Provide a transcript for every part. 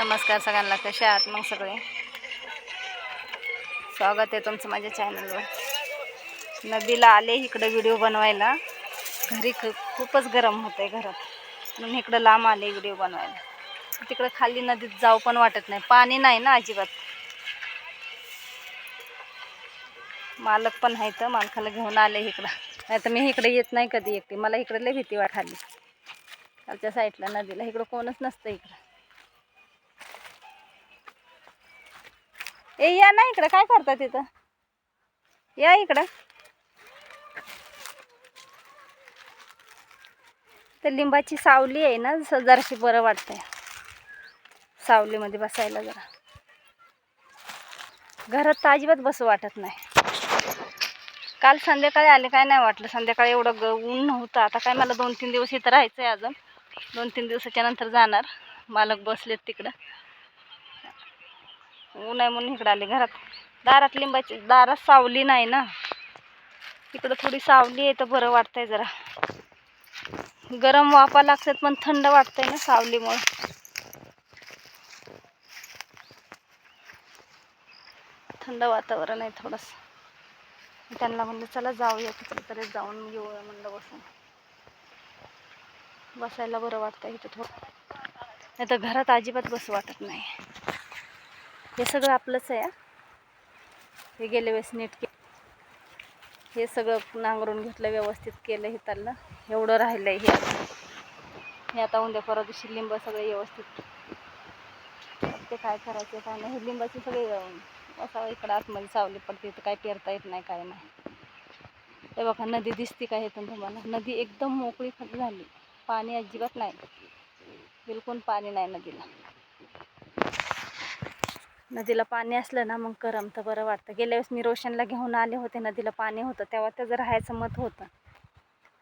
नमस्कार सगळ्यांना, कसे आहात मग सगळे. स्वागत आहे तुमचं माझ्या चॅनलवर. नदीला आले इकडे व्हिडिओ बनवायला. घरी खूपच गरम होतंय घरात, म्हणून इकडं लांब आले व्हिडिओ बनवायला. तिकडे खाली नदीत जाऊ पण वाटत नाही, पाणी नाही ना अजिबात. मालक पण आहे तर मालकाला घेऊन आले इकडं. नाही तर मी इकडे येत नाही कधी एकटी, मला इकडे लय भीती वाट खाली खालच्या साईडला नदीला. इकडं कोणच नसतं इकडं. ए या ना इकडं, काय करता तिथं, या इकडं. तर लिंबाची सावली आहे ना, जराशी बरं वाटतंय सावलीमध्ये बसायला. जरा घरात तर अजिबात बसू वाटत नाही. काल संध्याकाळी आले, काय नाही वाटलं. संध्याकाळी एवढं ऊन नव्हतं. आता काय मला 2-3 दिवस इथं राहायचं आहे. अजून 2-3 दिवसाच्या नंतर जाणार. मालक बसलेत तिकडं, ऊन आहे म्हणून इकडं आले. घरात दारात लिंबाची, दारात सावली नाही ना, इकडं थोडी सावली आहे तर बरं वाटतंय. जरा गरम वाफा लागतात पण थंड वाटतंय ना सावलीमुळे. थंड वातावरण आहे थोडंसं. त्यांना म्हणलं चला जाऊया तिकडे तरी, जाऊन येऊया म्हणलं. बसायला बरं वाटतं इथं थोडं, नाही तर घरात अजिबात बसू वाटत नाही. हे सगळं आपलंच आहे. हे गेल्या वेळेस नीट हे सगळं नांगरून घेतलं, व्यवस्थित केलं. हे चाललं, एवढं राहिलंय हे आता उद्या परवा दिवशी लिंब सगळे व्यवस्थित ते काय करायचे काय नाही. हे लिंबाचे सगळे असं इकडं आतमध्ये सावली पडते, तर काय पेरता येत नाही, काय नाही. हे बघा नदी दिसते का इथून तुम्हाला. नदी एकदम मोकळी झाली, पाणी अजिबात नाही, बिलकुल पाणी नाही नदीला. नदीला पाणी असलं ना मग करमतं, बरं वाटतं. गेल्या वेळेस मी रोशनला घेऊन आले होते, नदीला पाणी होतं तेव्हा त्याचं राहायचं मत होतं,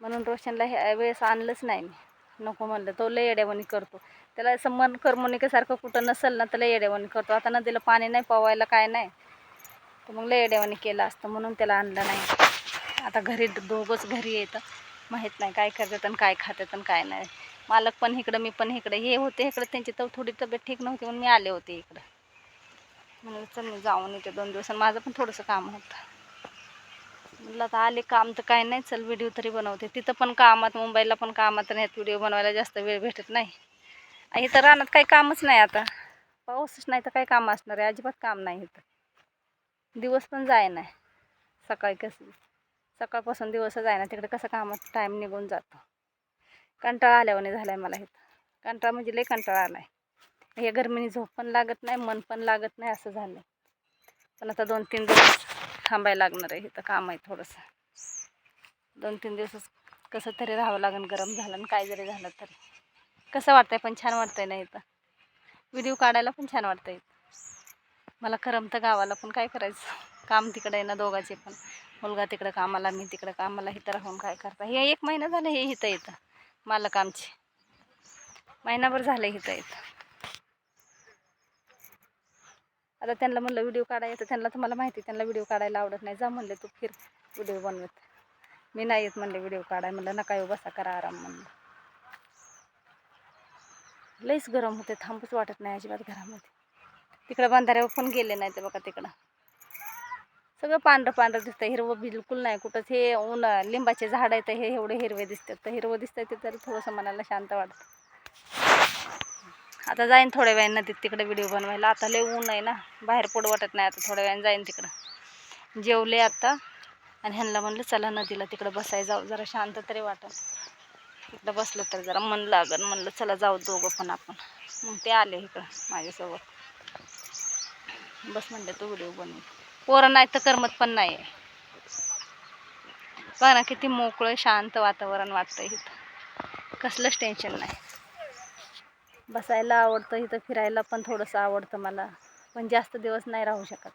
म्हणून रोशनला ह्या वेळेस आणलंच नाही मी. नको म्हणलं, तो लय येड्यावानी करतो. त्याला असं मन करमणुकीसारखं कुठं नसेल ना तर लय येड्यावानी करतो. आता नदीला पाणी नाही, पवायला काय नाही, तर मग लय येड्यावानी केलं असतं, म्हणून त्याला आणलं नाही. आता घरी दोघंच घरी येतं, माहीत नाही काय करतात आणि काय खातात आणि काय नाही. मालक पण इकडं, मी पण इकडं. हे होते इकडं, त्यांची तर थोडी तब्येत ठीक नव्हती म्हणून मी आले होते इकडं. म्हणलं चल मी जाऊन येते 2 दिवसांनी. माझं पण थोडंसं काम होतं. म्हटलं आता आले काम तर काय नाही, चल व्हिडिओ तरी बनवते. तिथं पण कामात, मुंबईला पण कामात नाहीत, व्हिडिओ बनवायला जास्त वेळ भेटत नाही. इथं रानात काही कामच नाही. आता पाऊसच नाही तर काय काम असणार आहे, अजिबात काम नाही इथं. दिवस पण जाय नाही. सकाळी कसं सकाळपासून दिवसच आहे ना, तिकडे कसं कामात टाईम निघून जातो. कंटाळा आल्यावानी झाला आहे मला इथं. कंटाळा म्हणजे लय कंटाळा आला आहे. हे गरमीने झोप पण लागत नाही, मन पण लागत नाही, असं झालं. पण आता 2-3 दिवस थांबायला लागणार आहे. इथं काम आहे थोडंसं. 2-3 दिवसच कसं तरी राहावं लागेल. गरम झालं आणि काय जरी झालं तरी कसं वाटतंय, पण छान वाटतंय ना इथं. व्हिडिओ काढायला पण छान वाटतंय. मला करमतं गावाला, पण काय करायचं, काम तिकडे आहे ना दोघांचे पण. मुलगा तिकडं कामाला, मी तिकडं कामाला. इथं राहून काय करता. हे 1 महिना झालं हे इथं येतं. मालक आमचे महिनाभर झालं इथं येतं. आता त्यांना म्हणलं व्हिडिओ काढायचं, त्यांना तर मला माहिती, त्यांना व्हिडिओ काढायला आवडत नाही. जा म्हणले तू फिर व्हिडिओ बनवत, मी नाही येत म्हणले व्हिडिओ काढाय. म्हणलं नका येऊ, बसा करा आराम म्हणलं. लईच गरम होते, थांबूच वाटत नाही अजिबात घरामध्ये. तिकडं बंधाऱ्यावर पण गेले नाही ते बघा, तिकडं सगळं पांढरं पांढरं दिसतं, हिरवं बिलकुल नाही कुठंच. हे ऊन लिंबाचे झाड आहेत, हे एवढे हिरवे दिसतात, तर हिरवं दिसतं ते तरी थोडंसं मनाला शांत वाटतं. आता जाईन थोड्या वेळाने नदीत तिकडे व्हिडिओ बनवायला. आता लय ऊन आहे ना, बाहेर पडू वाटत नाही. आता थोड्या वेळाने जाईन तिकडं. जेवले आता आणि ह्यांना म्हणलं चला नदीला तिकडं बसायला जाऊ, जरा शांत तरी वाटेल. तिकडं बसलं तर जरा मन लागन. म्हणलं चला जाऊ दोघं पण आपण. मग ते आले इकडं माझ्यासोबत. बस म्हणले तू व्हिडिओ बनव. पोरं नाही तर करमत पण नाही. बघा ना किती मोकळं शांत वातावरण वाटतं इथं, कसलंच टेन्शन नाही. बसायला आवडतं इथं, फिरायला पण थोडंसं आवडतं मला, पण जास्त दिवस नाही राहू शकत.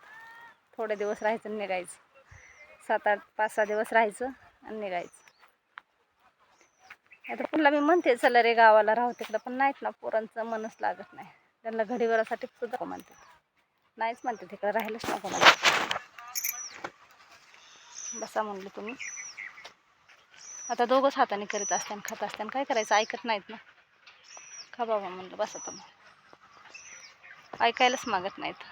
थोडे दिवस राहायचं आणि निघायचं. 7-8 5-6 दिवस राहायचं आणि निघायचं. आता पुन्हा मी म्हणते चला रे गावाला राहू तिकडं, पण नाहीत ना, पोरांचं मनच लागत नाही. त्यांना घडीभरासाठी सुद्धा म्हणते, नाहीच म्हणते तिकडं राहायलाच नको म्हणते. बसा म्हणलं तुम्ही. आता दोघंच हाताने करीत असताना खात असताना काय करायचं, ऐकत नाहीत ना. खा बाबा म्हणलं, बसा तुम्ही. ऐकायलाच मागत नाहीत.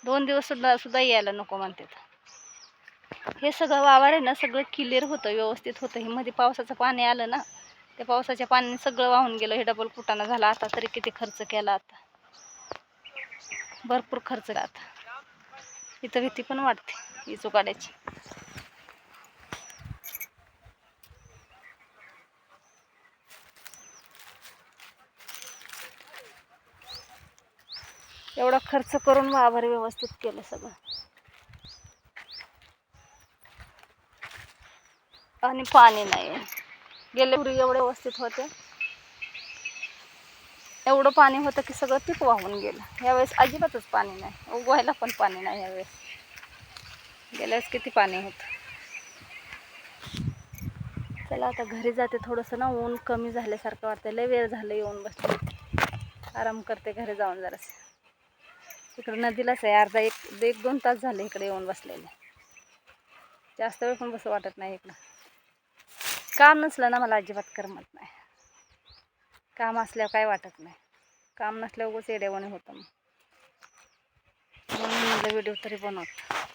2 दिवस सुद्धा यायला नको म्हणतात. हे सगळं वावर आहे ना, सगळं क्लिअर होतं, व्यवस्थित होतं. हे मध्ये पावसाचं पाणी आलं ना, त्या पावसाच्या पाण्याने सगळं वाहून गेलं. हे डबल कुटाणा झाला. आता तरी किती खर्च केला, आता भरपूर खर्च केला. आता इथं भीती पण वाटते इचू काढायची. एवढा खर्च करून वावर व्यवस्थित केलं सगळं, आणि पाणी नाही. गेले पूर्वी एवढे व्यवस्थित होते, एवढं पाणी होतं की सगळं पीक वाहून गेलं. यावेळेस अजिबातच पाणी नाही, उगवायला पण पाणी नाही यावेळेस. गेल्या वेळेस किती पाणी होतं. चला आता घरी जाते. थोडंसं ना ऊन कमी झाल्यासारखं वाटतं. लय वेळ झालं येऊन बसले, आराम करते घरी जाऊन जरासं. इकडं नदीलाच आहे, अर्धा 1-2 तास झाले इकडे येऊन बसलेले. जास्त वेळ पण बसं वाटत नाही इकडं. काम नसलं ना मला अजिबात करमत नाही. काम असल्यावर काय वाटत नाही, काम नसल्यावर उगाच येडेवाणी होतं. म्हणून मला व्हिडिओ तरी बनवत.